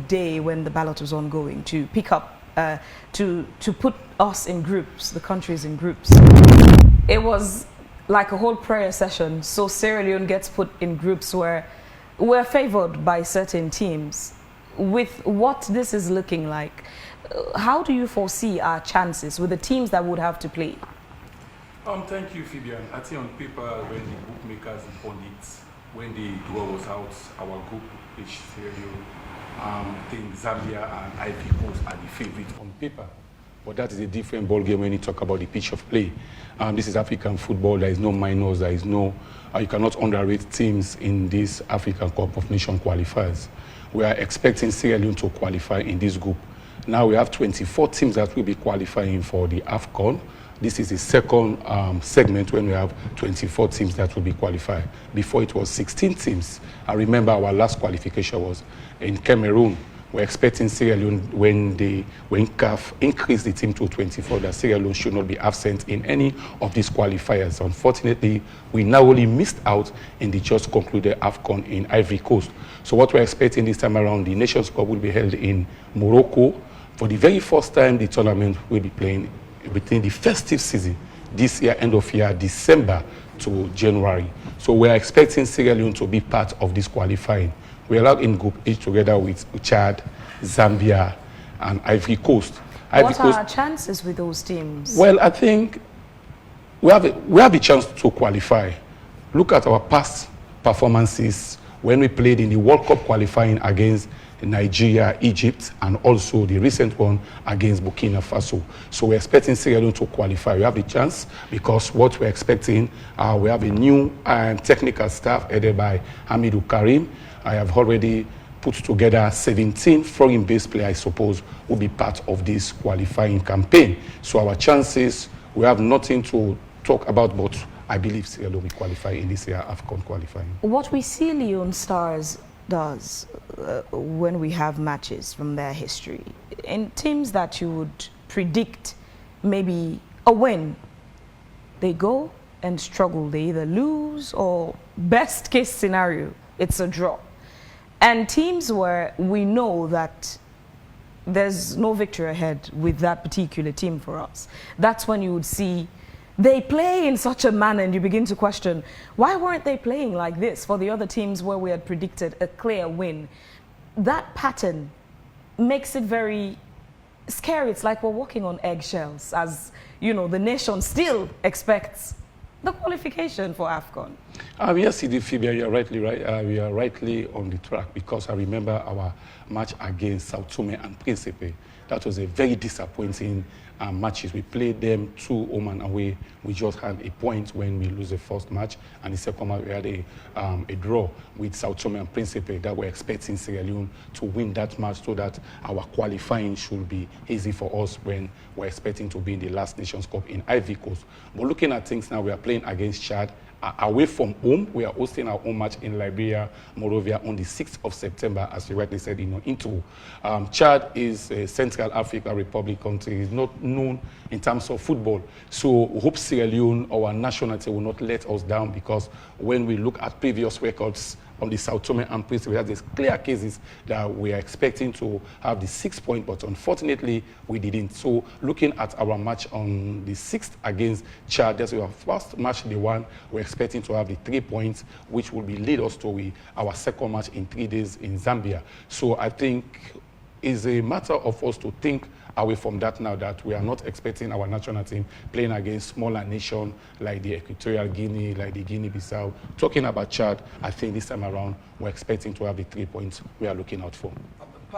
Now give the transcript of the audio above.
day when the ballot was ongoing to pick up, to put us in groups, the countries in groups. It was like a whole prayer session. So Sierra Leone gets put in groups where we're favored by certain teams. With what this is looking like, how do you foresee our chances with the teams that would have to play? Thank you, Phebean. I think on paper, when the bookmakers on it, when the draw was out, our group, which Sierra Leone, I think Zambia and Ivory Coast are the favorite on paper. But that is a different ball game when you talk about the pitch of play. This is African football. There is no minors. There is no. You cannot underrate teams in this African Cup of Nations qualifiers. We are expecting Sierra Leone to qualify in this group. Now we have 24 teams that will be qualifying for the AFCON. This is the second segment when we have 24 teams that will be qualified. Before it was 16 teams. I remember our last qualification was in Cameroon. We're expecting Sierra Leone, when CAF increased the team to 24, that Sierra Leone should not be absent in any of these qualifiers. Unfortunately, we narrowly missed out in the just concluded AFCON in Ivory Coast. So what we're expecting this time around, the Nations Cup will be held in Morocco. For the very first time, the tournament will be playing within the festive season, this year, end of year, December to January. So we're expecting Sierra Leone to be part of this qualifying. We are out in Group H together with Chad, Zambia, and Ivory Coast. What are our chances with those teams? Well, I think we have a chance to qualify. Look at our past performances when we played in the World Cup qualifying against Nigeria, Egypt, and also the recent one against Burkina Faso. So we're expecting Sierra Leone to qualify. We have the chance because what we're expecting, we have a new technical staff headed by Amidu Karim. I have already put together 17 foreign-based players, I suppose, will be part of this qualifying campaign. So our chances, we have nothing to talk about, but I believe Sierra Leone will qualify in this year AFCON qualifying. What we see Leone Stars does when we have matches from their history, in teams that you would predict maybe a win, they go and struggle. They either lose or, best case scenario, it's a draw. And teams where we know that there's no victory ahead with that particular team for us, that's when you would see they play in such a manner and you begin to question, why weren't they playing like this for the other teams where we had predicted a clear win? That pattern makes it very scary. It's like we're walking on eggshells, as you know, the nation still expects the qualification for AFCON. Yes, Phoebe, you're rightly right. We are rightly on the track because I remember our match against Sao Tome and Principe. That was a very disappointing matches. We played them 2 home and away. We just had a point when we lose the first match, and the second match we had a draw with Sao Tome and Principe that we're expecting Sierra Leone to win that match so that our qualifying should be easy for us when we're expecting to be in the last Nations Cup in Ivory Coast. But looking at things now, we are playing against Chad. Away from home, we are hosting our home match in Liberia, Monrovia on the 6th of September, as you rightly said, into. Chad is a Central African Republic country. It's not known in terms of football. So we hope Sierra Leone, our national team, will not let us down because when we look at previous records on the Sao Tome and Principe, we have these clear cases that we are expecting to have the 6 point, but unfortunately we didn't. So looking at our match on the 6th against Chad, that's our first match they won. We're expecting to have the 3 points, which will be lead us to our second match in 3 days in Zambia. So I think it's a matter of us to think away from that now, that we are not expecting our national team playing against smaller nations like the Equatorial Guinea, like the Guinea-Bissau. Talking about Chad, I think this time around we're expecting to have the 3 points we are looking out for.